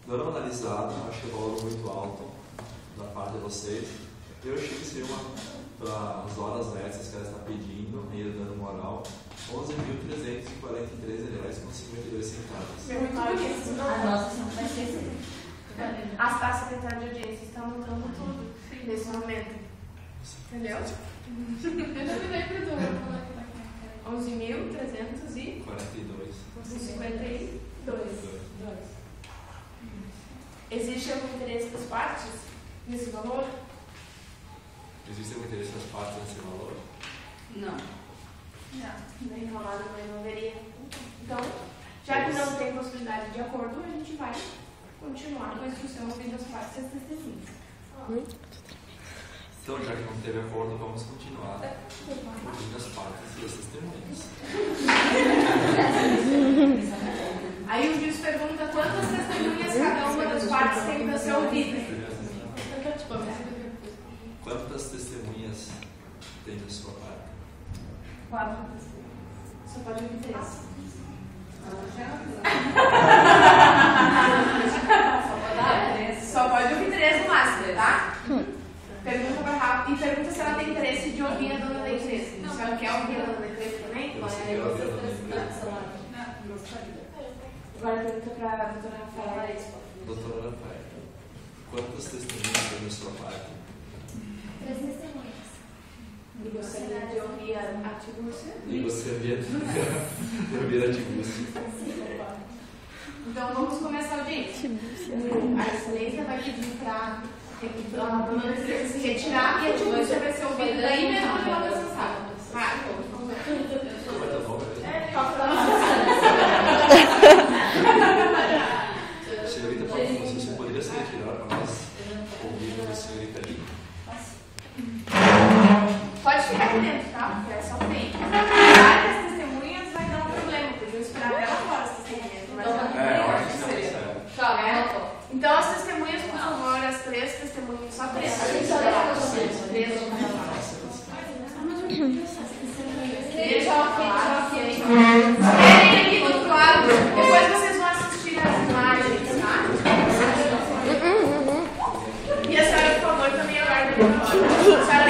Dando uma analisada, acho que é um valor muito alto da parte de vocês. Eu achei que seria para as horas extras que ela está pedindo, ainda dando moral, R$11.342,52. A nossa não vai esquecer. A secretária de audiência está montando tudo nesse momento. Entendeu? Eu não me lembro do 11.352. Existe algum interesse das partes nesse valor? Existe algum interesse das partes nesse valor? Não. Não reclamado, mas não haveria. Então, já que não tem possibilidade de acordo, a gente vai continuar com a instrução ouvindo as partes e as testemunhas. Então, já que não teve acordo, vamos continuar ouvindo as partes e as testemunhas. Aí o juiz pergunta quantas testemunhas cada uma das partes tem para ser ouvida. Quantas testemunhas tem da sua parte? 4 testemunhas. Só pode ouvir 3. Só pode ouvir 3 no máximo, tá? Pergunta pra Rafa e pergunta se ela tem interesse de ouvir a dona da empresa. Se ela quer ouvir a dona da empresa também? Agora pergunta pra doutora Rafaela. Doutora Rafaela, quantas testemunhas tem da sua parte? 3 testemunhas. E gostaria de ouvir a Tibúrcia? E gostaria de ouvir a Tibúrcia. Então vamos começar a audiência. A excelência vai pedir para a dona da empresa se retirar e a Tibúrcia vai ser ouvida daí mesmo na dessa sala. Vai, Senhorita, você poderia se retirar para nós ouvirmos a senhorita ali? Pode ficar aqui dentro, tá? Porque é só tem. Várias testemunhas vai dar um problema, porque eu esperar ela fora as testemunhas. Então as testemunhas, por favor, as 3 testemunhas, só 3. Deixa ok. Querem aqui do outro lado. Depois vocês vão assistir as imagens, tá? E a senhora, por favor, também aguarda aqui na hora. A senhora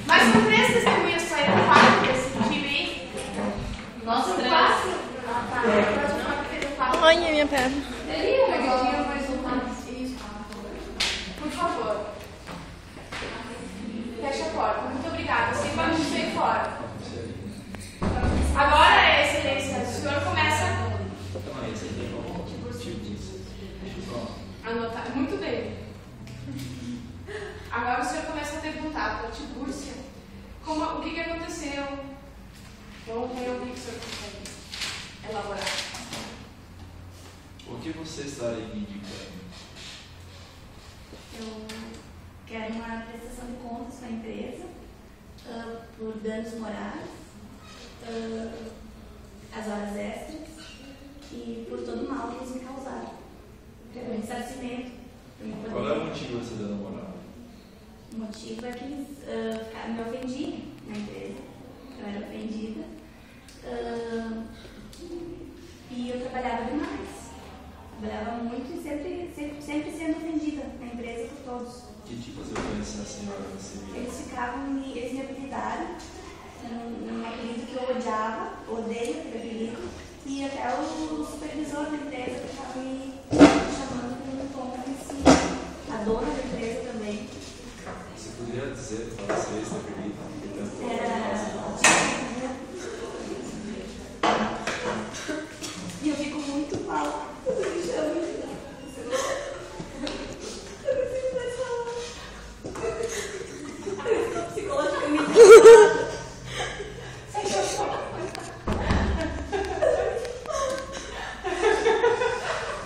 mas são 3 testemunhas saindo 4 desse time aí. Nossa, 3. Ai, minha perna. Por favor. Fecha a porta. Muito obrigada. Você vai me sair fora. Agora, excelência, o senhor começa a anotar. Muito bem. Agora o senhor começa a perguntar para a Tibúrcia o que aconteceu. Vamos ver o que o senhor consegue elaborar. O que você estaria me indicando? Eu quero uma prestação de contas para a empresa por danos morais, as horas extras e por todo o mal que eles me causaram. Quero um ressarcimento. Qual é o motivo desse dano moral? O motivo é que eles me ofendiam na empresa. Eu era ofendida. E eu trabalhava demais. Trabalhava muito e sempre sendo ofendida na empresa por todos. Que tipos de ofensa a senhora recebia? Eles me apelidaram num apelido que eu odiava, odeio aquele apelido, e até o supervisor da empresa que estava me chamando por um tom agressivo. A dona da empresa também. Você poderia dizer para vocês esse apelido? E eu fico muito mal quando me chamam. Eu estou psicologicamente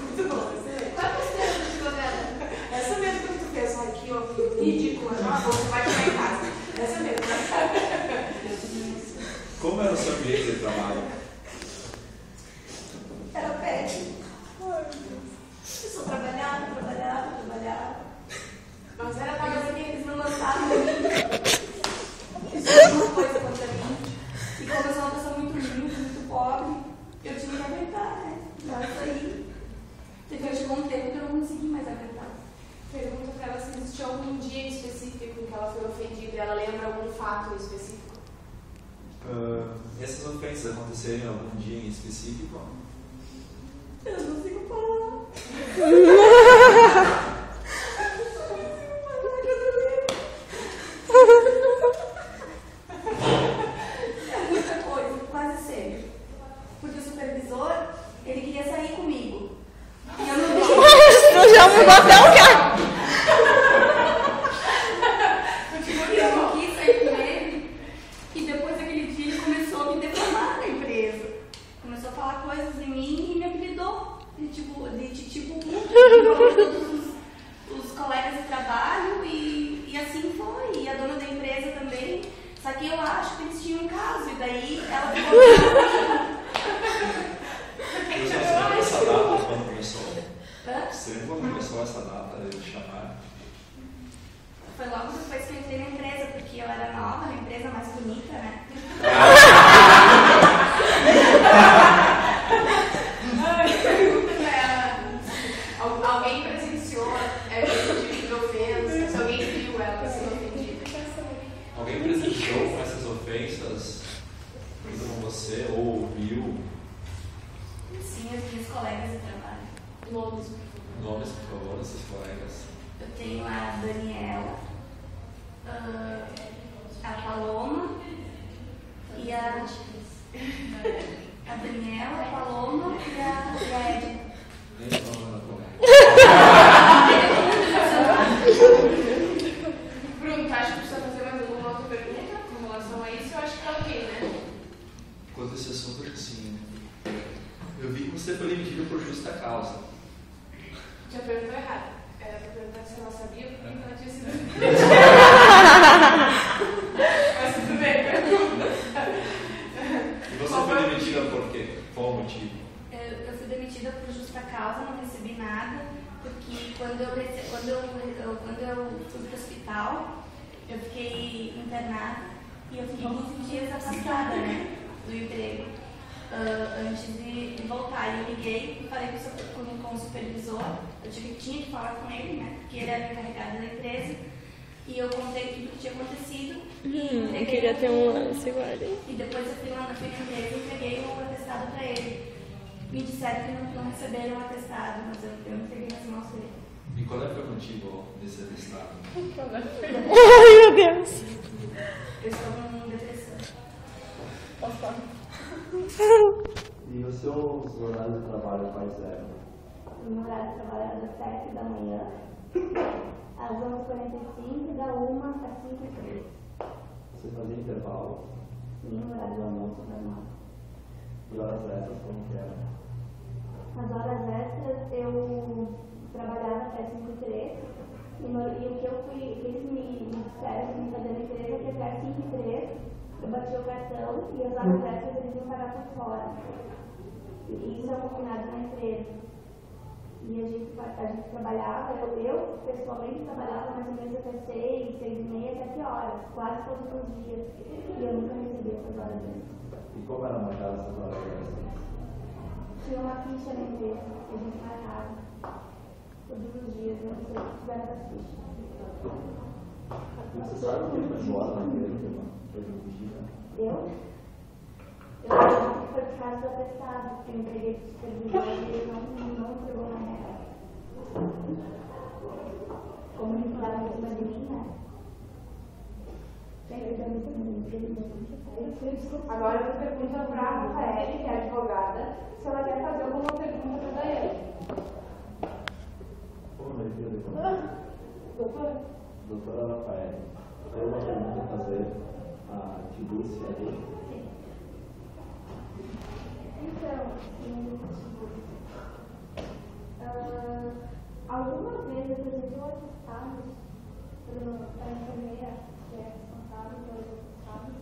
muito bom. Qual é a postura dela? Essa mesmo que tu fez aqui, ó, ridícula, você vai ficar em casa. Essa mesmo. Como era o seu ambiente de trabalho? Era péssimo. Eu só trabalhava. Mas era para que eles não lançaram. Isso não foi consegui mais aguentar. Pergunta para ela se existe algum dia específico em que ela foi ofendida. Ela lembra algum fato específico? Essas ofensas acontecerem algum dia em específico? Eu não consigo falar. É muita coisa, quase sempre. Porque o supervisor, ele queria sair comigo. E eu não Tu já mudou até o carro. Eu não quis sair com ele. E depois daquele dia ele começou a me defamar na empresa. Começou a falar coisas de mim e me apelidou. De tipo todos os colegas de trabalho e assim foi. E a dona da empresa também. Só que eu acho que eles tinham um caso. E daí ela ficou Você lembra essa data quando começou? Hã? Você lembra quando começou essa data de chamar? Foi logo depois que eu entrei na empresa, porque eu era nova, a empresa mais bonita, né? Pergunta pra ela. Alguém presenciou esse tipo de ofensa? Se alguém viu ela sendo ofendida? Alguém presenciou com essas ofensas junto com você ou ouviu? Sim, as minhas colegas de trabalho. Nomes. Nomes, por favor, desses colegas. Eu tenho a Daniela, a Paloma e a Daniela, a Paloma e a Érica. Nem estou falando com ela. Bruno, tá? Acho que precisa fazer mais alguma outra pergunta com relação a isso? Eu acho que tá ok, né? Quanto a esse assunto, acho que sim. Eu vi que você foi demitido por justa causa. Já perguntou errado. Era pra perguntar se ela sabia por que ela tinha sido. Mas tudo bem, pergunta. E você foi demitida por quê? Qual o motivo? Eu fui demitida por justa causa, não recebi nada, porque quando eu fui para o hospital, eu fiquei internada e eu fiquei 15 dias afastada, né, do emprego, antes de voltar. E eu liguei e falei com o supervisor, eu tinha que falar com ele, né, porque ele era encarregado da empresa, e eu contei tudo o que tinha acontecido. Eu queria ter um lance igual ali. E depois eu fui na empresa e entreguei o atestado para ele. Me disseram que não receberam o atestado, mas eu entreguei nas mãos dele. E qual foi o motivo desse atestado? Ai, meu Deus. Eu estou com depressão. E os seus horários de trabalho quais eram? O meu horário de trabalho era das 7 da manhã, às 11h45 e da 1 às 5h30. Você fazia intervalo? Sim, o horário do almoço normal. E horas extras como que era? Nas horas extras eu trabalhava até 5h03 e o que eles me disseram que me fazer na empresa é que até 5h03 eu bati o cartão e as horas extras eles iam pagar por fora. E isso é combinado na empresa. E a gente trabalhava, eu pessoalmente trabalhava mais ou menos até 6, 6h30, 7 horas, quase todos os dias. E eu nunca recebi essas horas extras. E como era marcada essas horas extras? Tinha uma ficha na empresa que a gente marcava todos os dias, eu não sei se tiver essa ficha. Você sabe o que foi zoado na empresa que foi demitida? Eu acho que foi por causa do atestado, que eu entreguei para o supervisor e ele não entregou na minha casa. Como ele estava em cima de mim, né? Agora eu pergunto para a Rafael, que é advogada, se ela quer fazer alguma pergunta para a Daiane. Doutora? Doutora Rafael, eu tenho uma pergunta a fazer a Tiburcia ali. Então, algumas vezes eu apresentou atestados para a enfermeira, que é responsável pelos atestados,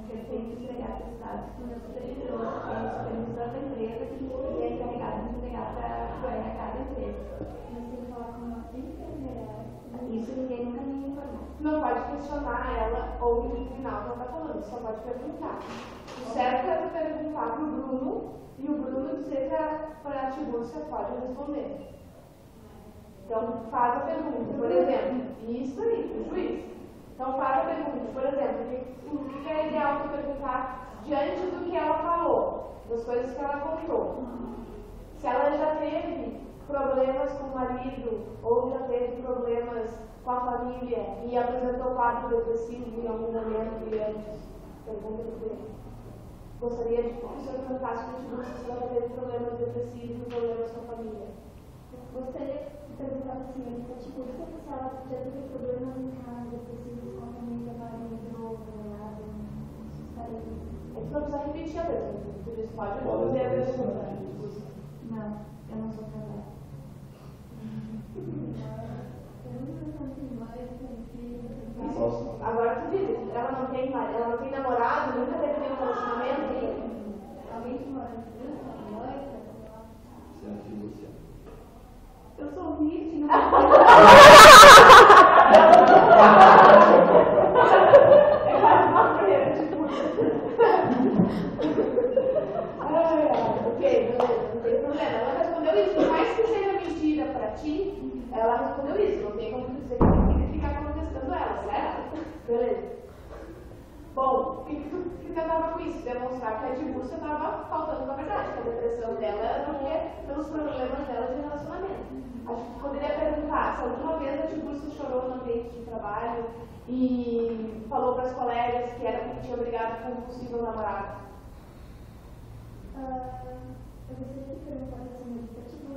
que eu tenho que entregar atestados para o meu supervisor, que é o supervisor da empresa, e é encarregado de entregar para cada empresa. Mas tem que falar com uma enfermeira. Isso ninguém nunca me informou. Não pode questionar ela ou incriminar o que ela está falando, só pode perguntar. O certo é perguntar para o Bruno e o Bruno dizer para a Tiburcia pode responder. faz a pergunta, por exemplo, isso aí, o juiz. Então faz a pergunta, por exemplo, o que é ideal para perguntar diante do que ela falou, das coisas que ela contou. Se ela já teve problemas com o marido, ou já teve problemas com a família e apresentou quadro depressivo em algum momento e antes, pergunta do cliente. Gostaria de que o senhor perguntasse para o se ela já teve problemas depressivos e problemas com a família. Gostaria de perguntar para a senhorita, tipo, se ela já teve problemas em casa, depressivos com a família, marido, ou namorado, A gente não precisa repetir a pergunta. Você disse, pode responder a pergunta. Não, eu não sou casada. Agora tu diz, ela não tem namorado, nunca teve nenhum relacionamento? Alguém que mora aqui, eu sou vítima. Ok, beleza, não tem problema. Ela respondeu isso, por mais que seja mentira pra ti, ela respondeu isso, não tem como você ficar contestando ela, certo? Beleza. Bom, o que você tentava com isso? Demonstrar que a Edmúrcia estava faltando com a verdade, que a depressão dela era porque pelos problemas dela de relacionamento. Acho que poderia perguntar se alguma vez a Edmúrcia chorou no ambiente de trabalho e falou para as colegas que era porque tinha brigado com um possível namorado. Eu gostaria de perguntar para a senhorita, tipo,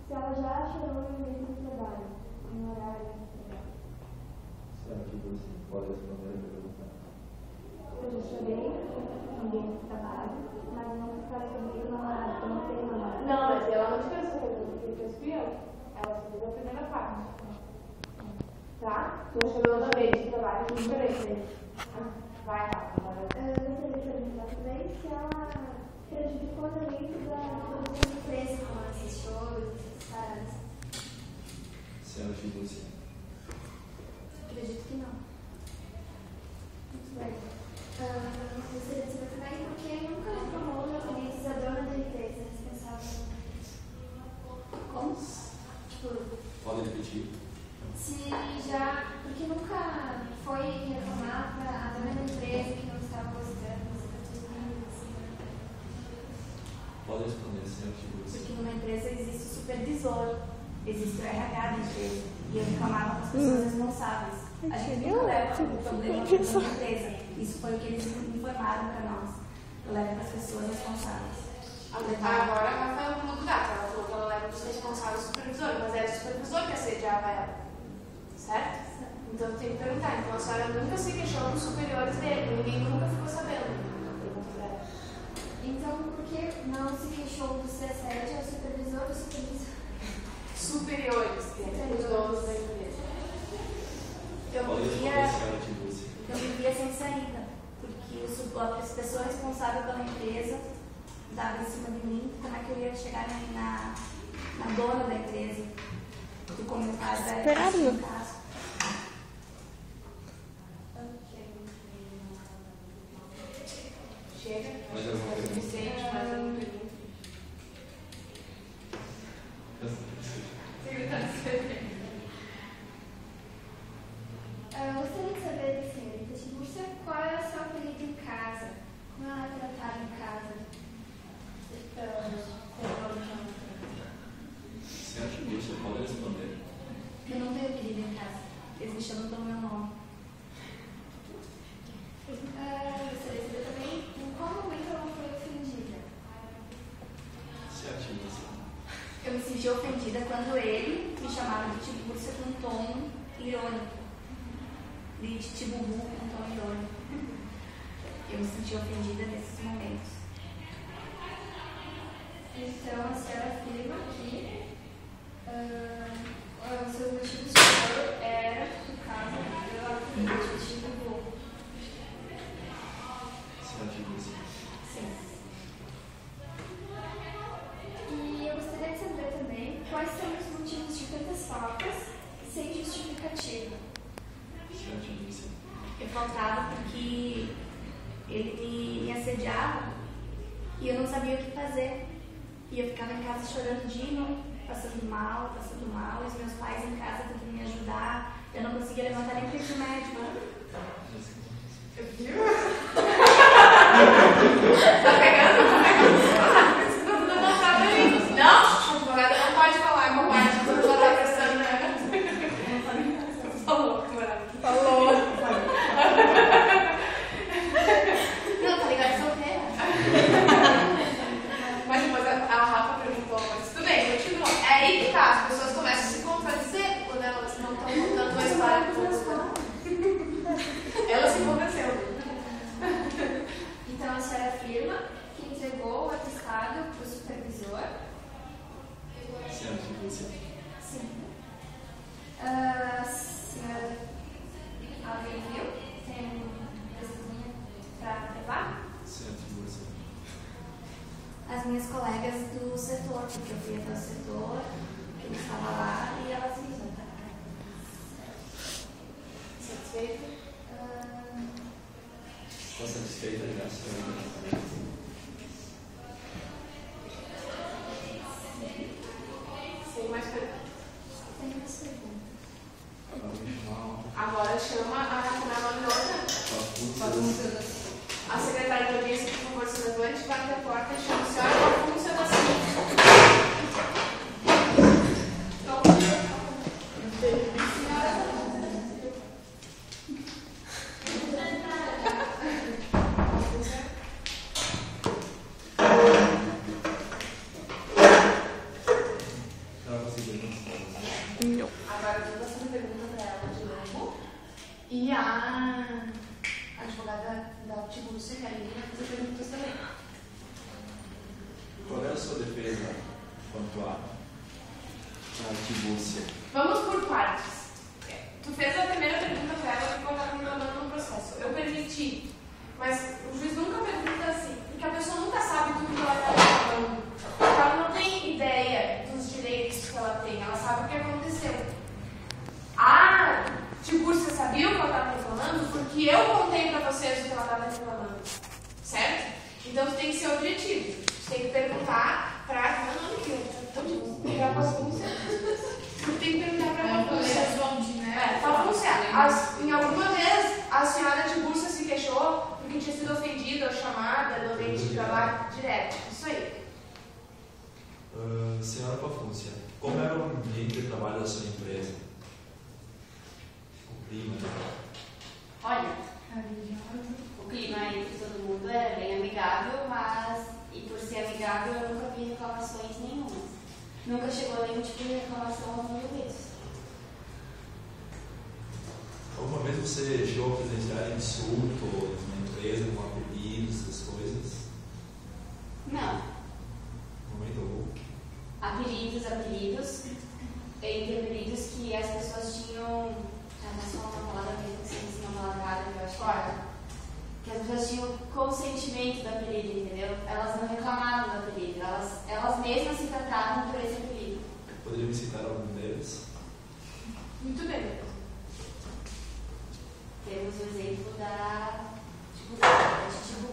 se ela já chorou no ambiente de trabalho, em horário de trabalho. Certo, você pode responder a pergunta. Eu já chorei no ambiente de trabalho, mas não por causa do meu namorado, eu não tenho namorado. Não, mas ela não te fez essa pergunta, quem fez fui eu. Ela fez a primeira parte. Tá? Já chorou no ambiente de trabalho, não chorei. Vai, Rafa. Eu gostaria de perguntar também se ela prejudicou também da produção de preço, com esses choros, essas paradas. Certo, você. Acredito que não. Muito bem. Gostaria de saber também por que nunca informou os clientes a dona da empresa responsável. Como? Tipo, Pode repetir. se já. Porque nunca foi reclamar para a dona da empresa que não estava gostando dos patrocínios. Pode responder, certo, você. Porque numa empresa existe o supervisor, existe o RH da empresa. E eu reclamava com as pessoas responsáveis. A gente nunca leva o problema para a empresa. Isso foi o que eles informaram para nós. Eu levo para as pessoas responsáveis. Agora a Rafael mudou o gato. Ela falou que ela leva para os responsáveis supervisor, mas era o supervisor que assediava ela. Certo? Então tem que perguntar. Então a senhora nunca se queixou dos superiores dele, ninguém nunca ficou sabendo. Pergunta dela. Então, por que não se queixou do C7 ao supervisor do supervisor? Superiores, os donos da empresa. Pode responder, certo, você. Eu vivia sem saída, porque as pessoas responsáveis pela empresa davam em cima de mim, como é que eu ia chegar na dona da empresa. O comentário era esse, no caso. Chega. Mais alguma pergunta? Suficiente, mais alguma pergunta? Eu gostaria de saber, senhorita Tiburcia, qual é o seu apelido em casa? Como ela é tratada em casa? Certo, você pode responder. Eu não tenho apelido em casa. Eles me chamam pelo meu nome. Eu gostaria de saber também em qual momento ela foi ofendida. Certo, você. Eu me senti ofendida quando ele me chamava de Tiburcia com um tom irônico. De Titibubu com um tom irônico. Eu me senti ofendida nesses momentos. Então, a senhora afirma que os seus motivos de dor era por causa do Titibubu. Certo, você. Sim. E eu gostaria de saber também quais são os motivos de tantas faltas sem justificativa. Certo, você. Eu faltava porque ele me assediava e eu não sabia o que fazer. E eu ficava em casa chorando dia e noite. passando mal, e os meus pais em casa tentando me ajudar. Eu não conseguia levantar nem para ir pro médico. Viu? Tá pegando? Não sabe ali. Não, advogada não pode falar, é bobagem. Ela tá prestando, né? Falou, camarada. Falou. Não, tá ligado? Solteira. Mas depois a Rafa perguntou, mas tudo bem, continua. É aí que tá, as pessoas começam a se contradizer quando elas não estão contando uma história que todas falam. Ela se convenceu. Então a senhora afirma que entregou o atestado para o supervisor. Certo, você. Sim. A senhora, alguém viu? Tem testemunha para levar? Certo, você. As minhas colegas do setor, porque eu fui até o setor, ele estava lá e elas viram. Satisfeita? Está satisfeita já, senhora? Sem mais perguntas. Tem mais perguntas. Agora chama a outra. A secretária de audiência, por favor, se levante, bate a porta e chama a senhora para a funcionação. Agora eu vou fazer uma pergunta para ela de novo. E a advogada da Tiburcia, que é a Lívia, vai fazer perguntas também. Qual é a sua defesa quanto à Tiburcia? Vamos por partes. Tu fez a primeira pergunta para ela que ela estava reclamando no processo. Eu permiti, mas o juiz nunca pergunta assim, porque a pessoa nunca sabe tudo que ela está reclamando. Ela não tem ideia dos direitos que ela tem, ela sabe o que aconteceu. A Tiburcia sabia o que ela estava reclamando porque eu contei para vocês o que ela estava reclamando. Certo? Então tu tem que ser objetivo. Tu tem que perguntar para. Não, para a bagunça. Tu tem que perguntar para a bagunça. Em alguma vez a senhora Tiburcia se queixou porque tinha sido ofendida ou chamada no ambiente de trabalho direto. Isso aí. Senhora Pafúncia, como era o ambiente de trabalho da sua empresa? O clima, né? Olha, o clima entre todo mundo era bem amigável, mas, e por ser amigável, eu nunca vi reclamações nenhumas. Nunca chegou nenhum tipo de reclamação ao meu juízo. Alguma vez você chegou a presenciar insultos na empresa, com apelidos, essas coisas? Não. No momento algum? Apelidos, entre apelidos que as pessoas tinham. Mas só uma palavra mesmo que você disse uma palavra errada, que eu acho que as pessoas tinham consentimento do apelido, entendeu? Elas não reclamavam do apelido, elas mesmas se tratavam por esse apelido. Poderia me citar algum deles? Muito bem. Temos o exemplo da Titibu.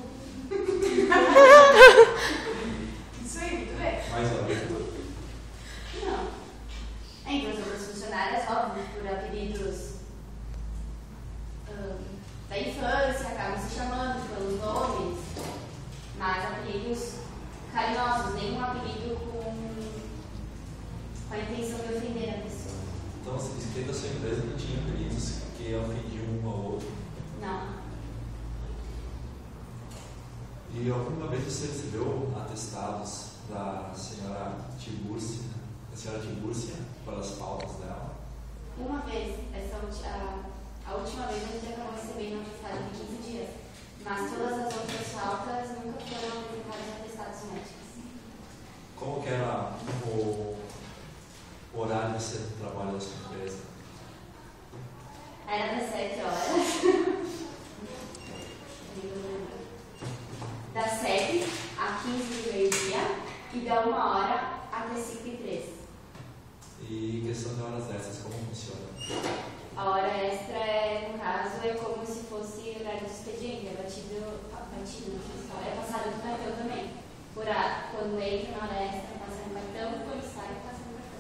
Isso aí, muito bem. Mais algum? Não. Entre as outras funcionárias, óbvio, por apelidos da infância, acabam se chamando pelos nomes, mas apelidos carinhosos, nenhum apelido com a intenção de ofender a pessoa. Então, você disse que dentro da sua empresa não tinha apelidos que ofendiam um ao outro? Não. E alguma vez você recebeu atestados da senhora Tiburcia, pelas pautas dela? Uma vez, a última vez a gente acabou recebendo um atestado de 15 dias, mas todas as outras faltas nunca foram apresentadas atestados médicos. Como que era o horário de seu trabalho da sua empresa? Era das 7 horas. Das 7 a 15 do meio-dia e da 1 hora até 5h13. E questão de horas extras, como funciona? A hora extra, no caso, é como se fosse horário de expediente, é batido, não sei se fala, é passado no cartão também. Quando entra na hora extra, passa no cartão, quando sai, passa no cartão.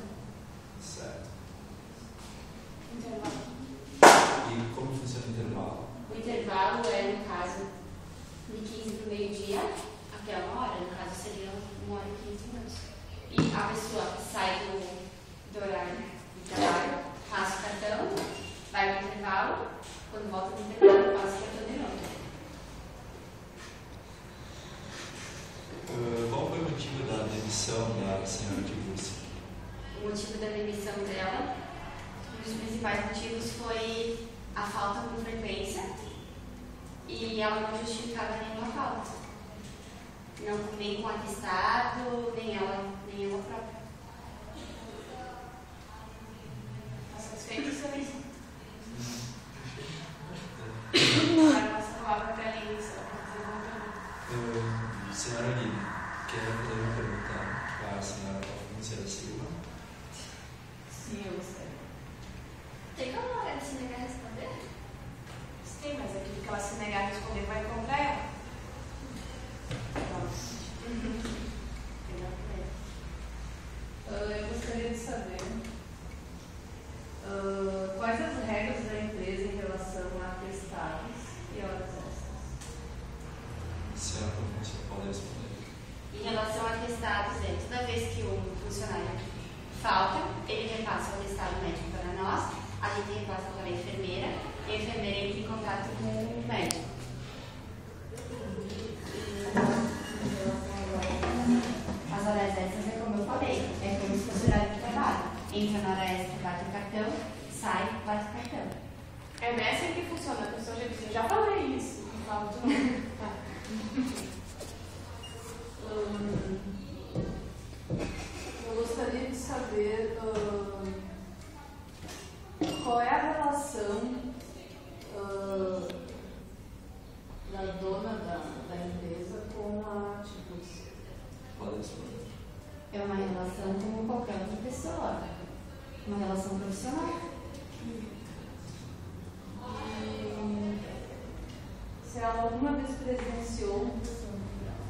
dos principais motivos foi a falta com frequência e ela não justificava nenhuma falta. Não, nem com atestado, nem ela própria. Está satisfeito, senhor? Agora passo a palavra para a Aline. Senhora Aline, quer fazer uma pergunta para a senhora Alfonso Silva? Sim, eu gostaria. Tem como ela se negar a responder? Sim, mas aquilo que ela se negar a responder vai contra ela. Eu gostaria de saber quais as regras da empresa em relação a atestados e horas extras. Senhora Alfonso, pode responder. Em relação a atestados, toda vez que um funcionário falta, ele repassa o atestado médico para nós, a gente repassa para a enfermeira, e a enfermeira entra em contato com o médico. As horas extras é como eu falei, é como se fosse horário de trabalho. Entra na hora extra, bate o cartão, sai, bate o cartão. É nessa que funciona, a pessoa já disse, eu já falei isso, não falo de novo. Tá. Eu gostaria de saber qual é a relação da dona da empresa com a Atibus. Pode responder. É uma relação como qualquer outra pessoa, uma relação profissional. Se ela alguma vez presenciou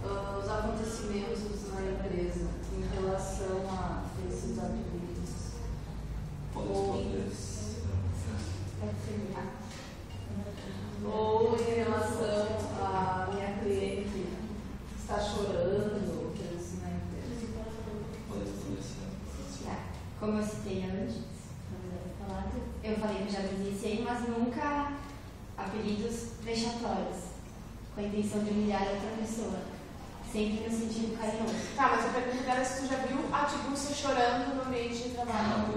os acontecimentos na empresa em relação a esses apelidos. Pode responder. Ou em relação a minha cliente está chorando, coisa assim na empresa. Pode responder, senhora. Como eu citei antes, eu falei que eu já presenciei, mas nunca apelidos vexatórios, com a intenção de humilhar outra pessoa, sempre no sentido carinhoso. Tá, mas a pergunta era se tu já viu a Tibúcia chorando no ambiente de trabalho.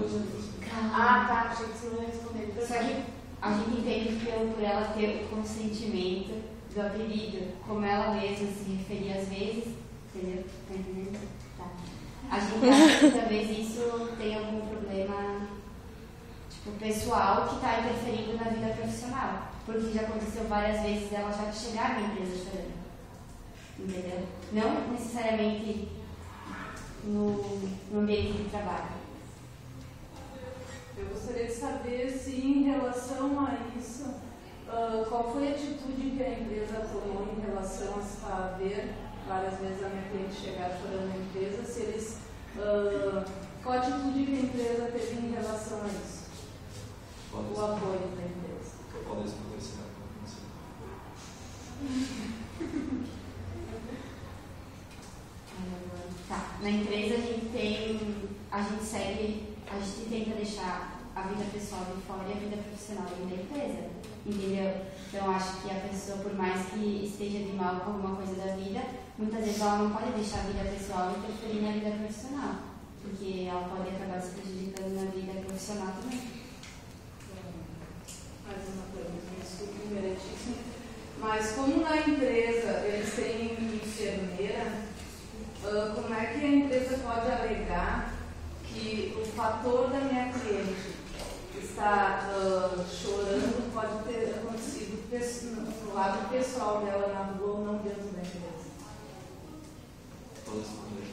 Ah, tá, achei que você não ia responder. Só que a gente entende que por ela ter o consentimento do apelido, como ela mesma se referia às vezes, entendeu? Tá entendendo? Tá. A gente acha que talvez isso tenha algum problema pessoal que está interferindo na vida profissional. Porque já aconteceu várias vezes ela já chegar na empresa chorando. Entendeu? Não necessariamente no ambiente de trabalho. Eu gostaria de saber se, em relação a isso, qual foi a atitude que a empresa tomou em relação a ver várias vezes a minha cliente chegar chorando na empresa, se eles, qual a atitude que a empresa teve em relação a isso? O apoio da empresa. Pode responder, senhora Alfonso. Tá. Na empresa a gente tenta deixar a vida pessoal de fora e a vida profissional dentro da empresa, entendeu? Então acho que a pessoa, por mais que esteja de mal com alguma coisa da vida, muitas vezes ela não pode deixar a vida pessoal interferir na vida profissional, porque ela pode acabar se prejudicando na vida profissional também. Mais uma pergunta, desculpe, meritíssimo. Mas como na empresa eles têm enfermeira, como é que a empresa pode alegar que o fator da minha cliente estar chorando pode ter acontecido no lado pessoal dela na rua ou não dentro da empresa? Pode responder.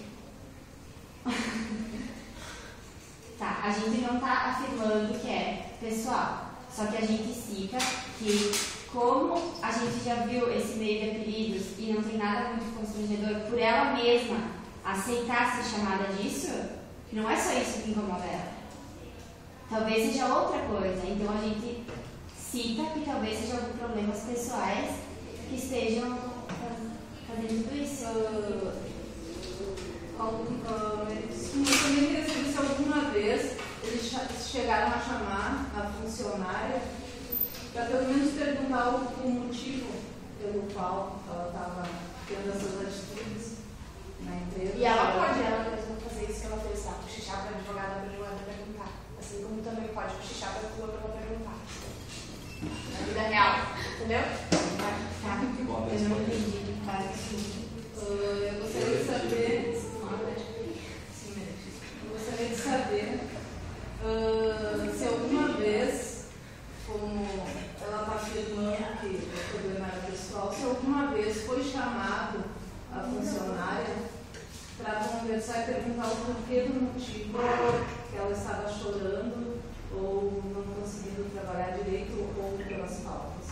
Tá, a gente não está afirmando que é pessoal, só que a gente cita que como a gente já viu esse meio de apelidos e não tem nada muito constrangedor por ela mesma aceitar ser chamada disso, não é só isso que incomoda ela. Talvez seja outra coisa, então a gente cita que talvez seja alguns problemas pessoais que estejam fazendo tudo isso. Eu também queria saber se alguma vez eles chegaram a chamar a funcionária para pelo menos perguntar o motivo pelo qual ela estava tendo essas atitudes na empresa. E ela pode, ela mesma fazer isso que ela fez, sabe? Puxar para a advogada perguntar. Assim como também também pode cochichar para que o outro não perguntar. Na vida real, entendeu? Tá, eu não entendi. Eu gostaria de saber. Eu gostaria de saber se alguma vez, como ela está afirmando que o problema era pessoal, se alguma vez foi chamado a funcionária para conversar e perguntar o porquê do motivo que ela estava chorando ou não conseguindo trabalhar direito ou pelas faltas.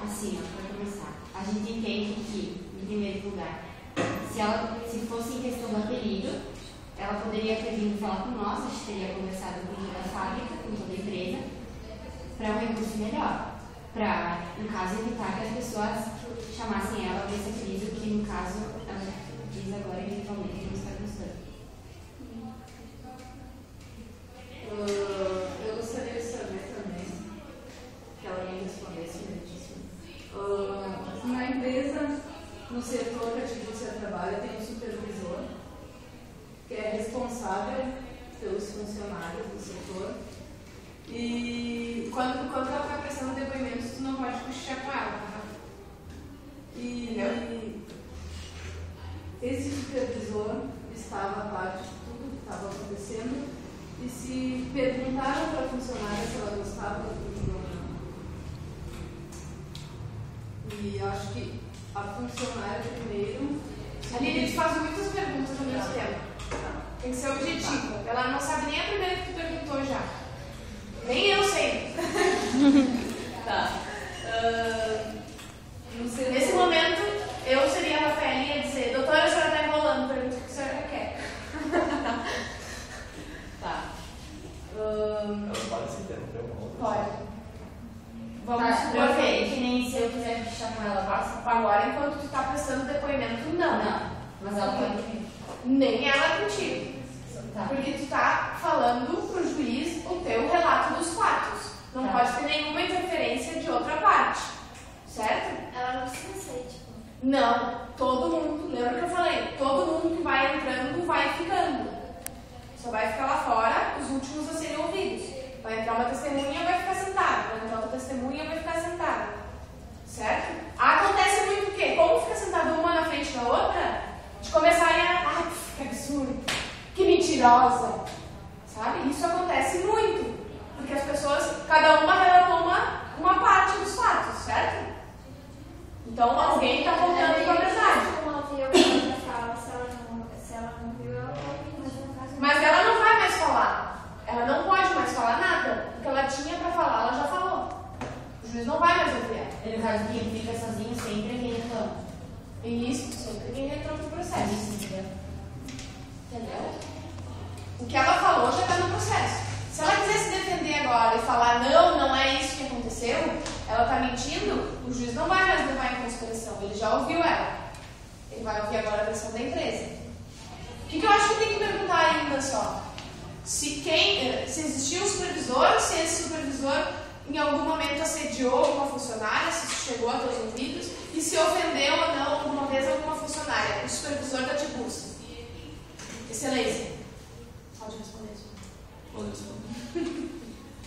Assim, para começar, a gente entende que, em primeiro lugar, se fosse em questão do apelido, ela poderia ter vindo falar com nós, a gente teria conversado com toda a fábrica, com toda a empresa, para um recurso melhor, para, no caso, evitar que as pessoas chamassem ela desse apelido que, no caso, ela diz agora eventualmente não está gostando. Eu gostaria de saber também, que ela me respondesse direitíssimo. Na empresa, no setor que a Tidúcia trabalha, tem um supervisor que é responsável pelos funcionários do setor. E quando ela está prestando depoimentos, tu não pode cochichar com ela. E esse supervisor estava a parte de tudo que estava acontecendo. E se perguntaram para a funcionária se ela gostava do pedido ou não. E acho que a funcionária primeiro. Aline, eles fazem muitas perguntas ao mesmo tempo. Tem que ser objetivo. Ela não sabe nem a primeira que tu perguntou já. Nem eu sei. Tá. Nesse momento, eu seria a Rafaelinha e ia dizer: doutora, a senhora está enrolando, pergunta o que a senhora quer. Tá. Ela pode se interromper uma outra. Pode. Vamos Tá, supor ok, que nem se eu quiser cochichar com ela, passa. agora, enquanto tu está prestando depoimento, não. Não, mas ela pode. Nem ela contigo. Tá. Porque tu está falando pro juiz o teu relato dos fatos. Não Tá. pode ter nenhuma interferência de outra parte. Certo? Ela não precisa ser, tipo. Não. Todo mundo, lembra que eu falei? Todo mundo que vai entrando vai ficando. Só vai ficar lá fora os últimos a serem ouvidos. Vai entrar uma testemunha, vai ficar sentada. Vai entrar outra testemunha, vai ficar sentada. Certo? Acontece muito o quê? Como fica sentada uma na frente da outra, de começarem a... Ai, que absurdo. Que mentirosa. Sabe? Isso acontece muito. Porque as pessoas, cada uma relatou uma parte dos fatos, certo? Então alguém está contando com a verdade. Se ela não viu, ela pode, mas no caso. Mas ela não vai mais falar. Ela não pode mais falar nada. O que ela tinha para falar, ela já falou. O juiz não vai mais ouvir ela. E no caso de quem fica sozinho, sempre é quem reclama. E isso sempre quem entrou no processo. Entendeu? O que ela falou já está no processo. Se ela quiser se defender agora e falar não é isso que aconteceu, ela está mentindo, o juiz não vai mais levar em consideração. Ele já ouviu ela. Ele vai ouvir agora a versão da empresa. O que eu acho que tem que perguntar ainda só? Se existia um supervisor, se esse supervisor em algum momento assediou alguma funcionária, se isso chegou a teus ouvidos, e se ofendeu ou não alguma vez alguma funcionária, o supervisor da Tidúcia. Excelência. Pode responder isso. Pode responder.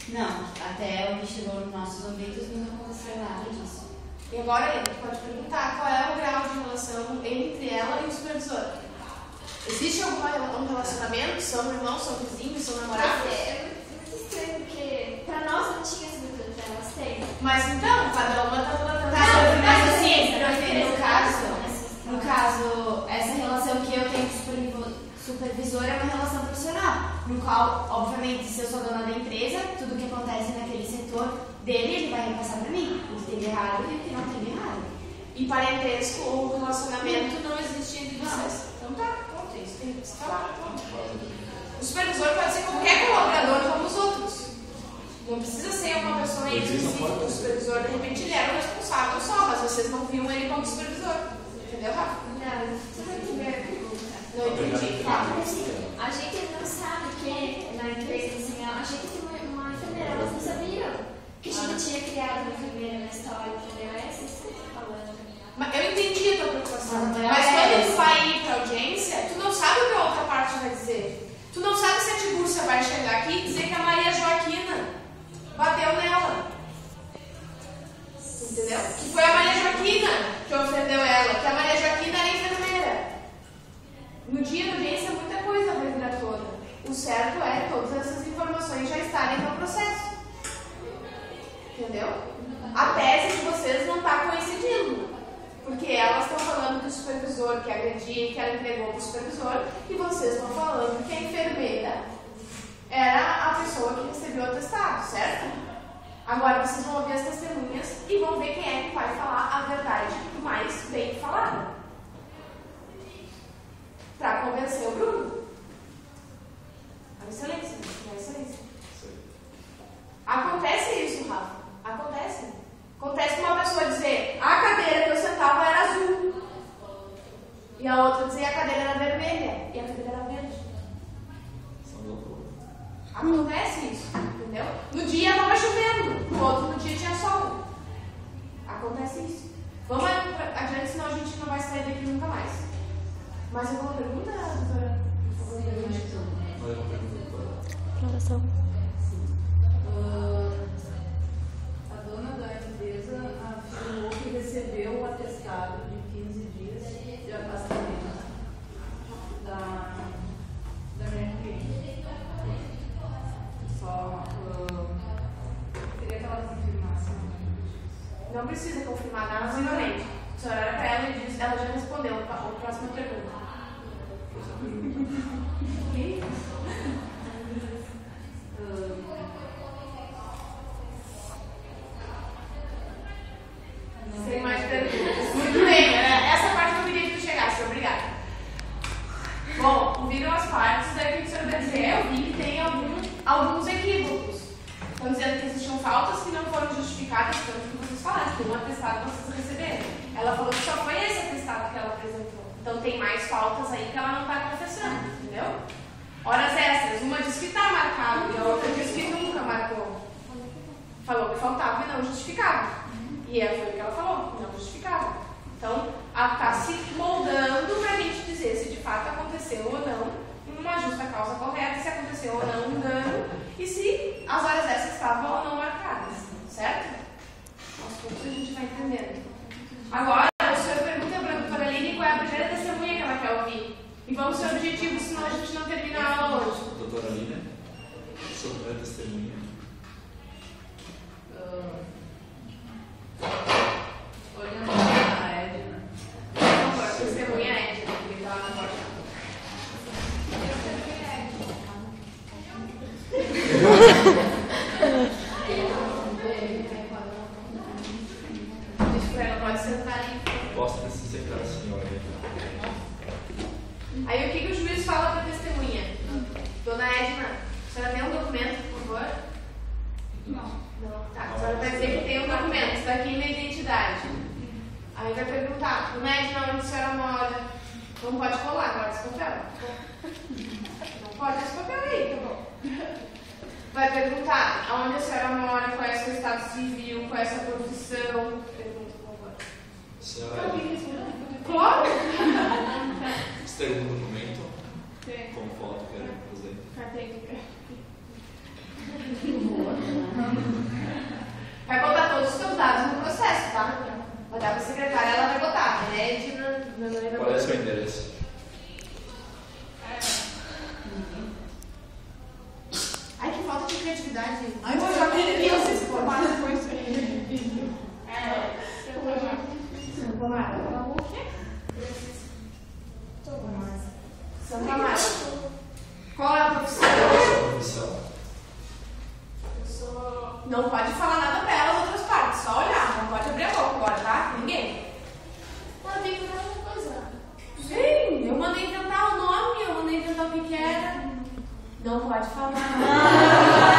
Não, até o que chegou nos nossos ouvidos não aconteceu nada disso. E agora ele pode perguntar qual é o grau de relação entre ela e o supervisor. Existe algum relacionamento? São irmãos, são vizinhos, são namorados? É muito estranho, porque pra nós não tinha esse dúvida, elas têm. Mas então, cada uma está tratando Mas assim, no no caso, essa relação que eu tenho com o supervisor é uma relação profissional, no qual, obviamente, se eu sou dona da empresa, tudo que acontece naquele setor dele, ele vai repassar para mim, o que teve errado e o que não teve errado. E parentesco ou relacionamento não existe entre vocês. Então tá, pronto, isso tem que se falar. O supervisor pode ser qualquer colaborador como os outros. Não precisa ser uma pessoa em específico. O supervisor, de repente, ele era o responsável só, mas vocês não viam ele como supervisor. Entendeu, Rafa? Não, você vai entender a pergunta. Não entendi. Fala. A gente não sabe que na empresa, assim, a gente tem uma enfermeira, elas não sabiam que a gente tinha criado uma enfermeira na história, entendeu? É isso que você está falando. Mas eu entendi a tua preocupação. Mas Mas quando tu vai ir pra audiência, tu não sabe vai dizer. Tu não sabe se a Tiburcia vai chegar aqui e dizer que a Maria Joaquina bateu nela. Entendeu? Que foi a Maria Joaquina que ofendeu ela, que a Maria Joaquina era enfermeira. No dia da audiência muita coisa vai vir à tona. O certo é todas essas informações já estarem no processo. Entendeu? A tese de vocês não está coincidindo. Porque elas estão falando do supervisor que agrediu, que ela entregou para o supervisor, e vocês estão falando que a enfermeira era a pessoa que recebeu o atestado, certo? Agora vocês vão ouvir as testemunhas e vão ver quem é que vai falar a verdade mais bem falada. Para convencer o Bruno. A excelência, a excelência. Acontece isso, Rafa. Acontece. Acontece uma pessoa dizer a cadeira que eu sentava era azul. E a outra dizer a cadeira era vermelha. E a cadeira era verde. Acontece isso, entendeu? No dia estava chovendo, no outro no dia tinha sol. Acontece isso. Vamos adiante, senão a gente não vai sair daqui nunca mais. Mais alguma pergunta, doutora? Mais uma pergunta, doutora. Declaração. A dona da empresa afirmou que recebeu o atestado de 15 dias de afastamento da minha cliente. Só queria que ela confirmasse. Não precisa confirmar nada novamente. A senhora era para ela e disse, ela já respondeu. A próxima pergunta. Sem mais perguntas. Muito bem, essa parte que eu queria que tu chegasse. Obrigada. Bom, ouviram as partes, daí o que o senhor vai dizer? Eu vi que tem alguns equívocos. Estão dizendo que existiam faltas que não foram justificadas, tanto que vocês falaram, que um atestado vocês receberam. Ela falou que só foi esse atestado que ela apresentou. Então tem mais faltas aí que ela não está confessando, entendeu? Horas extras, uma diz que está marcado e a outra diz que nunca marcou. Falou que faltava e não justificava. E foi o que ela falou, não justificava. Então, está se moldando para a gente dizer se de fato aconteceu ou não, uma justa causa correta, se aconteceu ou não um engano, e se as horas extras estavam ou não marcadas, certo? Aos poucos a gente vai entendendo. Agora, o senhor pergunta para a doutora Aline qual é a primeira testemunha que ela quer ouvir. E vamos ser objetivos, senão a gente não termina a aula hoje. Doutora Aline, sua primeira testemunha. Olhando a Edna. Por favor, testemunha Edna, que está lá na porta. Diz para ela, pode sentar ali. Posso precisar da senhora. Aí o que o juiz fala para a testemunha? Dona Edna, a senhora tem um documento, por favor? Não. Tá, a senhora vai dizer que tem um documento, está aqui na identidade. Aí vai perguntar, Dona Edna, onde a senhora mora? Não pode colar, guarda esse papel. Não pode esse papel aí, tá bom. Vai perguntar, aonde a senhora mora, qual é o seu estado civil, qual é a sua profissão? Pergunta, por favor. Senhora, Claro! você tem algum documento? Com foto, quero fazer. Vai botar todos os seus dados no processo, tá? Vai dar para a secretária, ela vai botar. Edna, Qual é o seu endereço? Ai, que falta de criatividade. Ai, eu já queria vocês se formar formar com isso aí. Tomara. O quê? Santa Mara. Qual é a profissão? Sua profissão? Não pode falar nada pra ela das outras partes, só olhar, não pode abrir a boca agora, tá? Ninguém. Ela tem que fazer uma coisa. Sim, eu mandei inventar o nome, eu mandei inventar o que era. Não pode falar.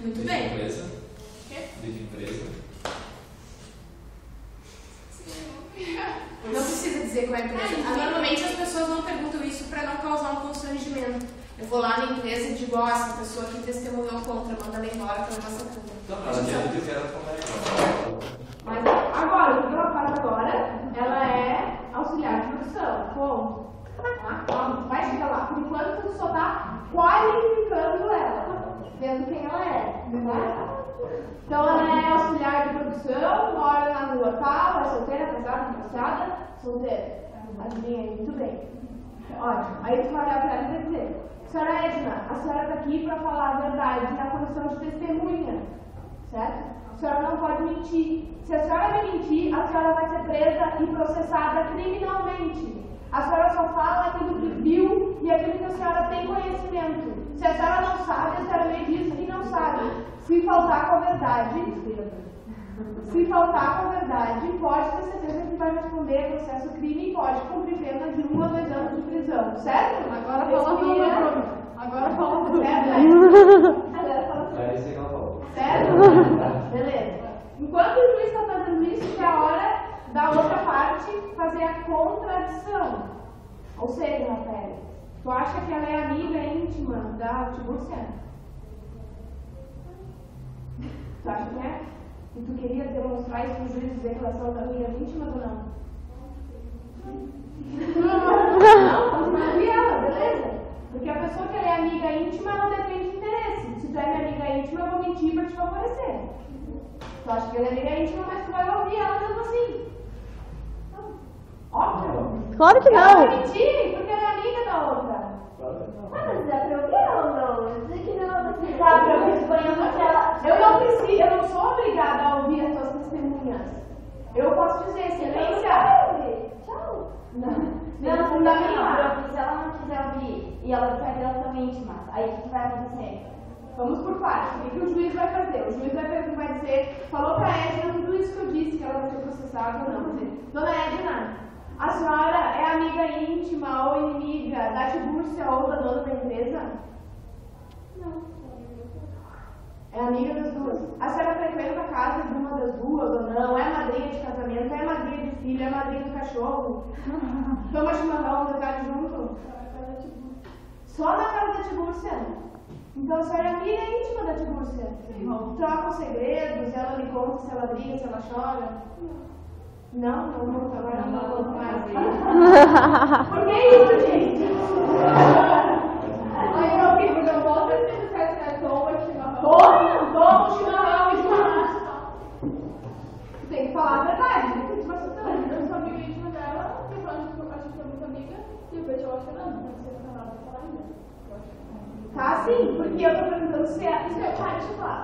Muito De que bem. empresa? De que empresa? Não precisa dizer qual é a empresa. Normalmente as pessoas não perguntam isso para não causar um constrangimento. Eu vou lá na empresa e digo, ó, essa pessoa que testemunhou contra, manda ela embora para não Então, ela tinha dito que era como é. Mas agora, o que ela faz agora, vendo quem ela é, né? Então ela é auxiliar de produção, mora na rua tal, é solteira, casada, divorciada, solteira. Adivinha aí, muito bem. Ótimo. Aí tu vai olhar pra ela e vai dizer: senhora Edna, a senhora está aqui para falar a verdade na condição de testemunha, certo? A senhora não pode mentir. Se a senhora me mentir, a senhora vai ser presa e processada criminalmente. A senhora só fala aquilo que viu e aquilo que a senhora tem conhecimento. Se a senhora não sabe, a senhora me diz que não sabe. Se faltar com a verdade, pode ter certeza que vai responder processo crime e pode cumprir pena de 1 a 2 anos de prisão, certo? Agora fala tudo. Agora fala tudo. É isso que ela falou. Certo? Beleza. Enquanto o juiz está fazendo isso, é a hora da outra parte fazer a contradição. Ou seja, Rafael, tu acha que ela é amiga íntima da Tiburcia? Tu acha que é? E tu queria demonstrar isso para o juiz dizer que elas são amigas íntimas ou não? Não, não vi ela, beleza? Porque a pessoa que ela é amiga íntima, ela depende de interesse. Se tu é minha amiga íntima, eu vou mentir para te favorecer. Tu acha que ela é amiga íntima, mas tu vai ouvir ela mesmo assim. Óbvio. Claro que Ela vai não. mentir porque ela é amiga da outra. Mas dá pra ouvir ela ou não? Dizer que não, você Dá pra ouvir ela. Eu não preciso, eu não sou obrigada a ouvir as tuas testemunhas. Eu posso dizer, excelência. Tchau. Não, fundamental. Se ela não quiser ouvir e ela tiver relação íntima, aí o que vai acontecer? Vamos por partes. O que o juiz vai fazer? O juiz vai dizer, falou pra Edna tudo isso que eu disse, que ela vai ser processada ou não. Dizer, dona Edna, a senhora é amiga íntima ou inimiga da Tiburcia ou da dona da empresa? Não. É amiga das duas. A senhora frequenta a casa de uma das duas ou não? É madrinha de casamento? É madrinha de filho? É madrinha do cachorro? Toma chimarrão, detalhe junto? Só na casa da Tiburcia. Então a senhora é amiga íntima da Tiburcia. Troca segredos, ela lhe conta se ela briga, se ela chora. Não, agora não conto mais. Por que isso, gente? Aí eu fico, eu volto a ter que toma chimarrão e churrasco. Tem que falar a verdade, né? Eu sou amiga íntima dela, e falando que eu acho que eu sou muito amiga, e eu vejo ela chorando, não sei se ela vai falar ainda. Tá sim, porque eu tô perguntando se é. Isso é pai, deixa eu falar.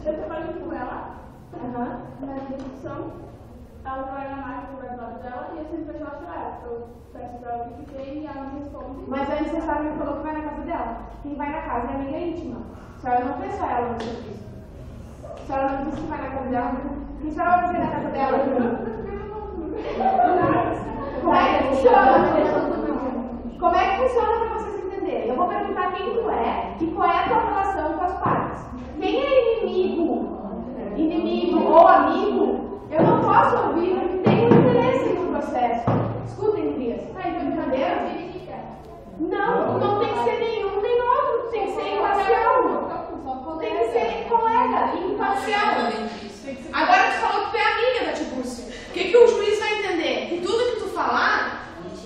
Eu trabalho com ela, na execução. Ela vai na máquina do lado dela e eu sempre vejo ela chorar. Eu peço pra ela o que tem e ela me responde. Mas antes você sabe me falou que vai na casa dela. Quem vai na casa é amiga íntima. A senhora não fez só ela no serviço. A senhora não disse que vai na casa dela. Quem a senhora vai fazer na casa dela? Como é que funciona para vocês entenderem? Eu vou perguntar quem tu é e qual é a tua relação com as partes. Quem é inimigo ou amigo, eu não posso ouvir porque tem um interesse no processo. Escutem, crias. Tá aí, brincadeira? Não tem que ser nenhum nem outro. Tem que ser imparcial. Tem que ser colega, imparcial. Agora tu falou que tu é amiga da Tiburcia. O que o juiz vai entender? Que tudo que tu falar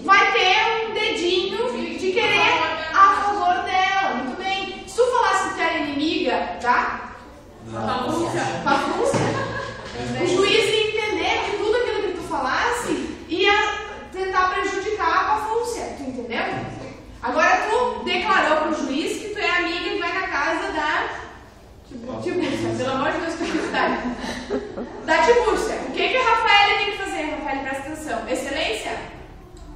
vai ter um dedinho de querer a favor dela. Muito bem. Se tu falasse que tu era inimiga, tá? Fafúcia. O juiz ia entender que tudo aquilo que tu falasse ia tentar prejudicar a Fafúcia. Tu entendeu? Agora tu declarou pro juiz que tu é amiga e vai na casa da Tiburcia. Pelo amor de Deus, que curiosidade. Da Tiburcia. O que a Rafael tem que fazer? Rafael, presta atenção. Excelência,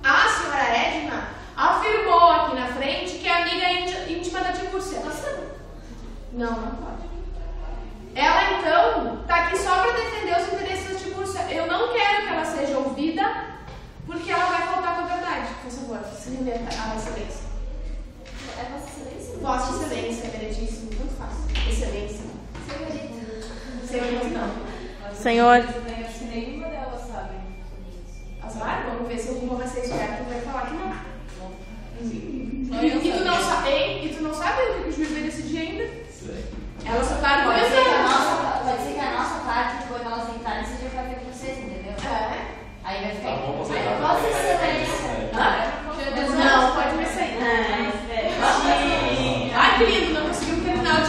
a senhora Edna afirmou aqui na frente que é amiga íntima da Tiburcia. Não pode. Ela, então, está aqui só para defender os interesses da Tiburcia. Eu não quero que ela seja ouvida, porque ela vai faltar com a verdade. Por favor, se rever a excelência. É Vossa Excelência? Vossa Excelência, meritíssimo, muito fácil. Excelência. Senhorita, não. Senhor. Acho que nenhuma delas sabe. Azar? Vamos ver se o Google vai ser esperto e vai falar que não. E tu não sabe o que o juiz vai decidir ainda? Ela só tá Pode ser argumentando. que a nossa parte, quando elas entrarem, seja pra ver com vocês, entendeu? Aí vai ficar. Vossa Excelência. Não, pode ver isso aí. Ai, que lindo, não conseguimos terminar o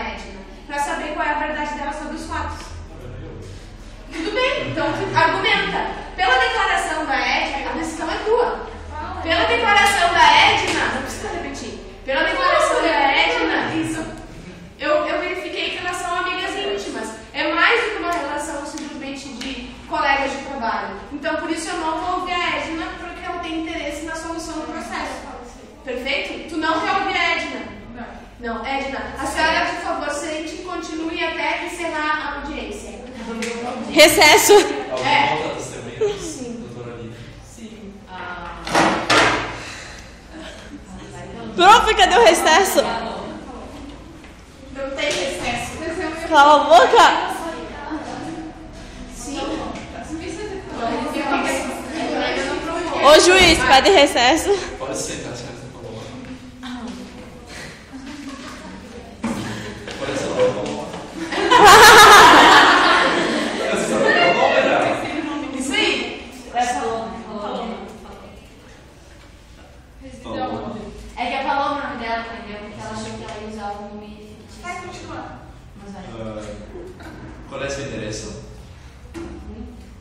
Edna, para saber qual é a verdade dela sobre os fatos. Tudo bem, então tu argumenta. Pela declaração da Edna, a decisão é tua. Pela declaração da Edna, não precisa repetir. Pela declaração da Edna, isso. Eu verifiquei que elas são amigas íntimas. É mais do que uma relação simplesmente de colegas de trabalho. Então, por isso eu não vou ouvir a Edna, porque ela tem interesse na solução do processo. Perfeito? Tu não quer ouvir a Edna? Não, Edna, a senhora, por favor, sente e continue até encerrar a audiência. Recesso. Alguma outra testemunha? Sim. Doutora Lívia. Sim. Prof, cadê o recesso? Não tem recesso. Cala a boca. Sim. Ô juiz, pede recesso. Pode sentar, senhora, você falou. Pode ser o nome. Isso aí. É que a Paloma o nome dela, entendeu? Porque ela achou que ela ia usar o nome fictício. Vai continuar. Mas vai. Qual é seu endereço?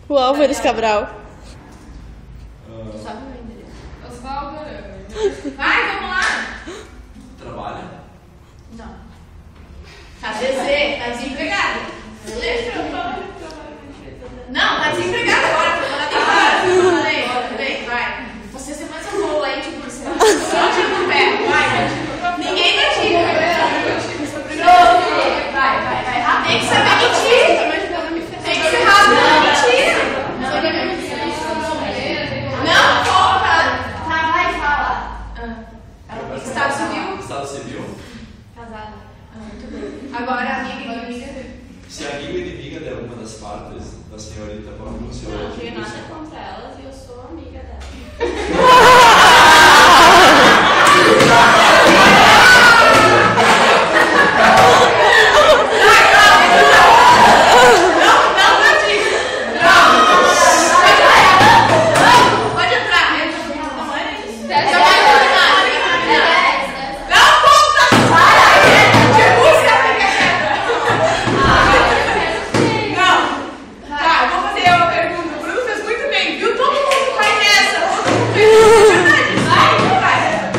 O Álvares Cabral. Sabe o meu endereço? Osvaldo Aranha. Vai, vamos lá. Trabalha? Não. Tá DZ, tá desempregada. Beleza? Não, tá desempregada agora, Falei, vai. Você se faz uma boa, hein, tipo, você não tira no pé, vai. Ninguém me tira. Vai. Tem que saber mentir. Tem que ser rápido na mentira. Não, conta. Tá, vai, fala. Estado civil? Estado civil? Casada. Muito bem. Agora, amiga e inimiga. Se a amiga ou inimiga de alguma das partes da senhorita pode anunciar. Não tenho nada contra elas e eu sou amiga dela. Pode entrar. Tá, eu vou fazer uma pergunta. O Bruno fez muito bem, viu? Todo mundo vai nessa. Vai.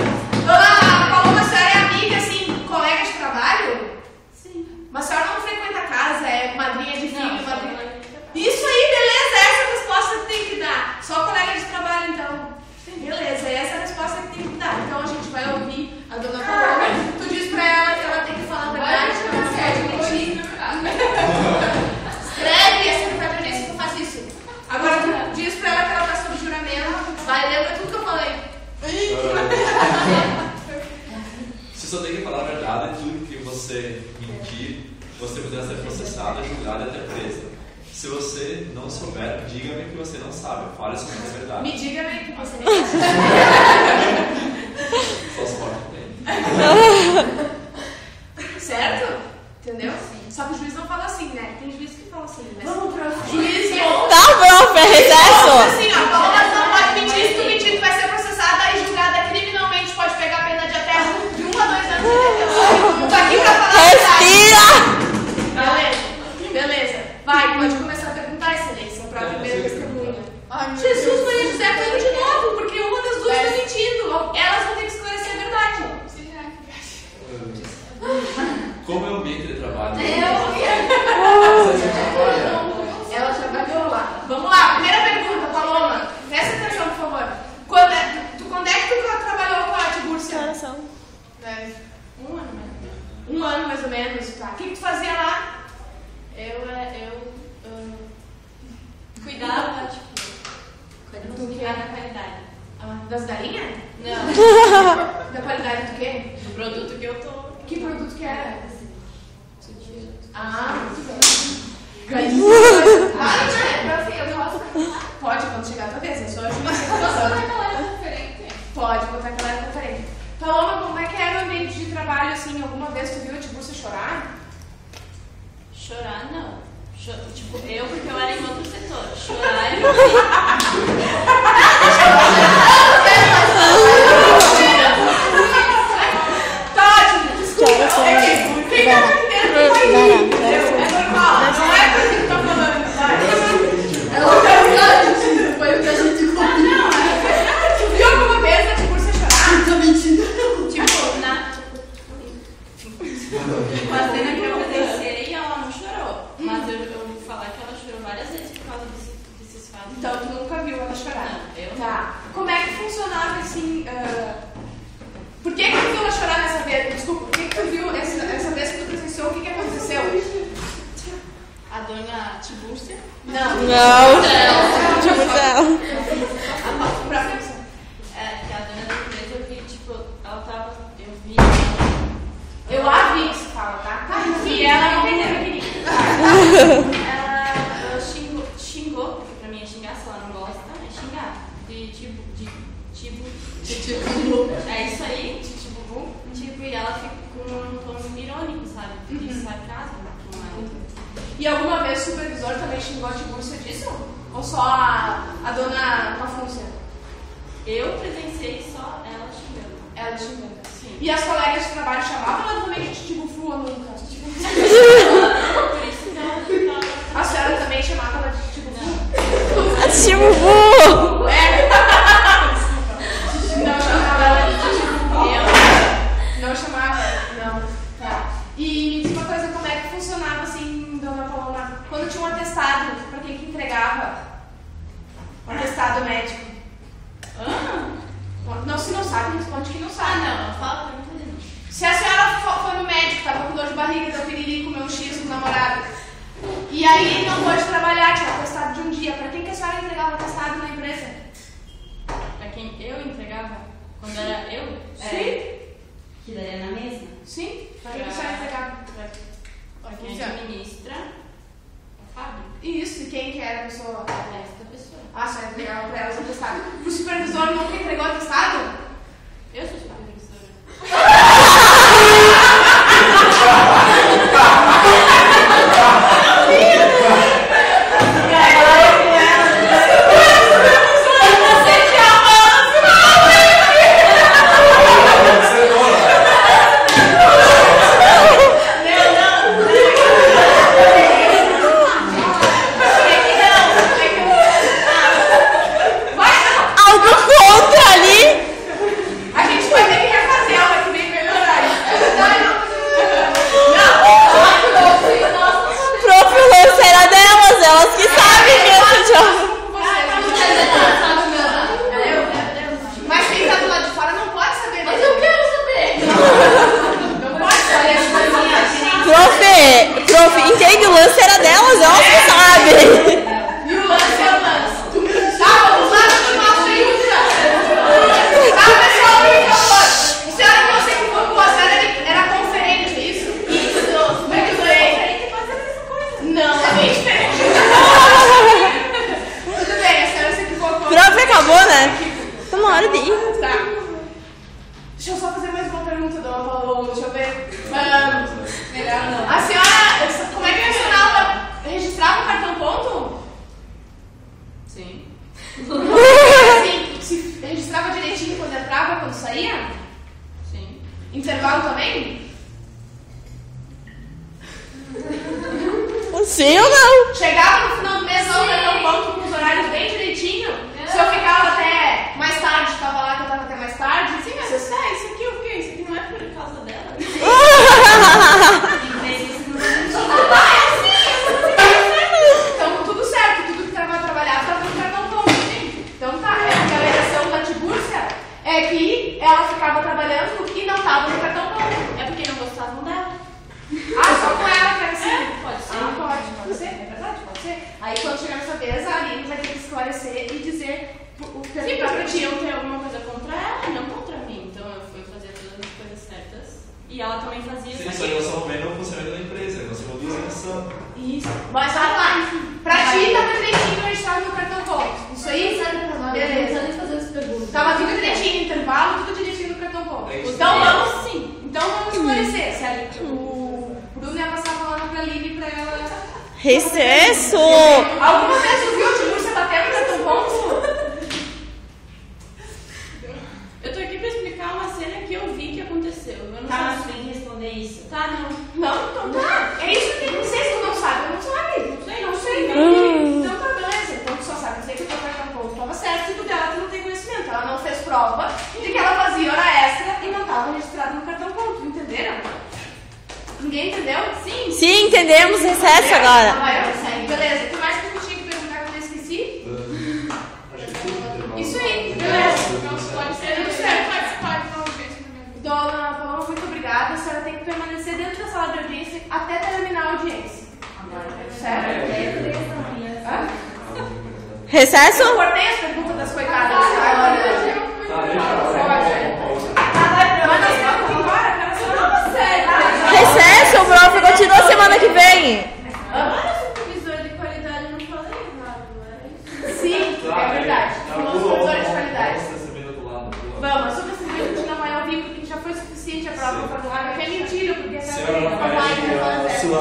Dona Paloma, a senhora é amiga, assim, colega de trabalho? Sim. Mas a senhora não frequenta a casa, é madrinha de filho, Não, madrinha... Isso aí, beleza, essa é a resposta que tem que dar. Só colega de trabalho, então. Beleza, essa é a resposta que tem que dar. Então a gente vai ouvir a dona Paloma. Tu diz pra ela que ela tem que falar a verdade, que ela não pode mentir. Escreve essa verdade, que eu faço isso. Agora tu diz pra ela que ela tá sob juramento. Vai, lembra tudo que eu falei. Você só tem que falar a verdade, tudo que você mentir, você poderá ser processada, julgada e até presa. Se você não souber, diga-me que você não sabe. Fale somente a verdade. Me diga-me que você nem Só se pode ter. certo? Entendeu? Só que o juiz não fala assim, né? Tem juiz que fala assim, mas... Vamos pro Juiz Tá, prof, é recesso. assim, ó, Paloma não pode mentir. Se tu mentir, tu vai ser processada e julgada criminalmente. Pode pegar pena de até de 1 a 2 anos de detenção. Tô aqui pra falar a verdade. Respira. Beleza. Vai, pode começar a perguntar, excelência, pra primeira testemunha. Jesus, Maria José, tudo de novo, porque uma das duas está mentindo. Elas vão ter que esclarecer a verdade. Como é o ambiente de trabalho? Ela trabalhou lá. Vamos lá, primeira pergunta, Paloma. Presta atenção, por favor. Quando é que tu trabalhou com a Tibúrcia? Coração. 1 ano, mais ou menos. 1 ano, mais ou menos. Tá. O que tu fazia lá? Eu cuidava, tipo, Do quê? da qualidade. Das galinhas? Não, Da qualidade do quê? do produto que eu tô. Que produto que era? Sutil. Muito bem. Galinha. Eu posso? Pode, quando chegar a tua vez. É só a Pode botar aquela época diferente. Paloma, como é que era o ambiente de trabalho, assim? Alguma vez tu viu a Tibúrcia chorar? Chorar, não. Tipo, eu, porque eu era em outro setor. Chorar, eu não Tá ótimo, desculpa. É que, quem tá me entendendo? Uma cena que eu presenciei, ela não chorou. Mas eu vou falar que ela chorou várias vezes por causa desses fatos. Então, tu nunca viu ela chorar? Não, eu Tá. Como é que funcionava assim? Por que tu viu ela chorar nessa vez? Desculpa, por que tu viu essa vez que tu presenciou? O que aconteceu? A dona Tibúrcia. Não. Tipo, não. Pra pensar. Que a dona da empresa, eu vi, tipo, ela tava. Eu vi. Eu a vi que se fala, tá? E ela não entendeu pequenininha. Ela xingou, porque pra mim é xingar, se ela não gosta, é xingar. É isso aí, tipo, e ela fica com um tom irônico, sabe? De sarcasmo com ela. E alguma vez o supervisor também xingou a Tibúrcia disso? Ou só a dona Mafúncia? Eu presenciei só ela xingando. Ela xingando. Sim. E as colegas de trabalho chamavam ela também de Titibufu ou nunca? Por isso que ela tava. A senhora também chamava ela de Titibufu? Tipo, Não chamava ela de Titibufu. Não chamava? Não. Tá. E me diz uma coisa, como é que funcionava assim, dona Paloma? Quando tinha um atestado, pra quem que entregava? Um atestado médico. Não, se não sabe, responde que não sabe. Não, fala pra mim também. Se a senhora foi no médico, tava com dor de barriga, deu piriri, comeu um X com o namorado, e aí não pôde trabalhar, tinha um atestado de um dia, pra quem que a senhora entregava o atestado na empresa? Pra quem eu entregava, quando era eu? Sim. Que daí é na mesma? Sim. Pra quem que a senhora entregava? Pra quem administra a fábrica. Isso, e quem que era a pessoa? Esta pessoa. Ah, a senhora entregava pra elas o atestado. O supervisor nunca entregou o atestado? Eu sou supervisora. algo contra ali. A gente vai ter que refazer ela que vem melhorar isso. Prof, o lance era delas, elas que sabem que esse jogo. Mas quem tá do lado de fora não pode saber. Mas eu quero saber. Não pode saber. Prof, entende? O lance era delas, elas que sabem. E o lance é o lance. Tá, vamos lá continuar a pergunta. Tá, pessoal, por favor. A senhora não se equivocou, a senhora era conferente, é isso? Isso. Muito bem. Não, é bem diferente. Tudo bem, a senhora se equivocou. Prof, acabou, né? Tá na hora de ir. Tá. Deixa eu só fazer mais uma pergunta, dona Paola. Deixa eu ver. Melhor não. A senhora, como é que funcionava? Registrava o cartão ponto? Sim. Assim, se registrava direitinho quando entrava, quando saía? Sim. Intervalo também? Sim ou não? Chegava no final do mês, lá o cartão ponto com os horários bem direitinho. Se eu ficava até mais tarde, ficava lá que eu tava até mais tarde. Sim, mas isso aqui o quê? Isso aqui não é por causa dela. Então, tudo certo, tudo que tava trabalhado tava no cartão ponto, sim. Então tá, é porque a alegação da Tibúrcia é que ela ficava trabalhando e não tava no cartão ponto. É porque não gostavam dela. Ah, só com ela que era assim? Pode ser. Ah, pode ser, é verdade, pode ser. Aí quando chegar nessa vez, a Aline vai ter que esclarecer e dizer o que Sim, pra porque ti. eu ter alguma coisa contra ela e não contra mim. Então eu fui fazer todas as coisas certas. E ela também fazia Sim, isso. só que nós estamos vendo o funcionamento da empresa, nós temos duas emissões. Isso. Mas olha lá, pra ti tava direitinho registrado no cartão ponto. Isso aí? Beleza. Tava tudo direitinho, intervalo, tudo direitinho no cartão ponto. É isso. Então vamos sim. Então vamos esclarecer. Se o Bruno ia passar a palavra pra Aline pra ela. Recesso! Alguma vez tu viu a Tibúrcia bater no cartão ponto? Eu tô aqui pra explicar uma cena que eu vi que aconteceu. Eu não Tá, sei você tem que responder isso. Tá, não. Não, então tá. É isso que não sei se tu não sabe, eu não sabe. Não sei. Então tá, beleza. Então tu só sabe dizer que o teu cartão ponto estava certo e tu dela tu não tem conhecimento. Ela não fez prova de que ela fazia hora extra e não estava registrado no cartão ponto. Entenderam? Ninguém Ninguém entendeu? Sim. Sim, entendemos. Recesso agora. Beleza. O que mais que eu tinha que perguntar que eu esqueci? Isso aí. Beleza. Pode ser, eu quero participar de uma audiência também. Dona Paloma, muito obrigada. A senhora tem que permanecer dentro da sala de audiência até terminar a audiência. Certo? Recesso? Eu cortei as perguntas das coitadas. Recesso, prof. Continua semana que vem. Supervisor de qualidade, eu não falei nada, não é? Sim, é verdade. Falou supervisor de qualidade. Vamos. Vamos, sobre esse vídeo a gente não vai ouvir porque já foi suficiente a prova para falar, que é mentira, porque essa Senhora Rafael, a sua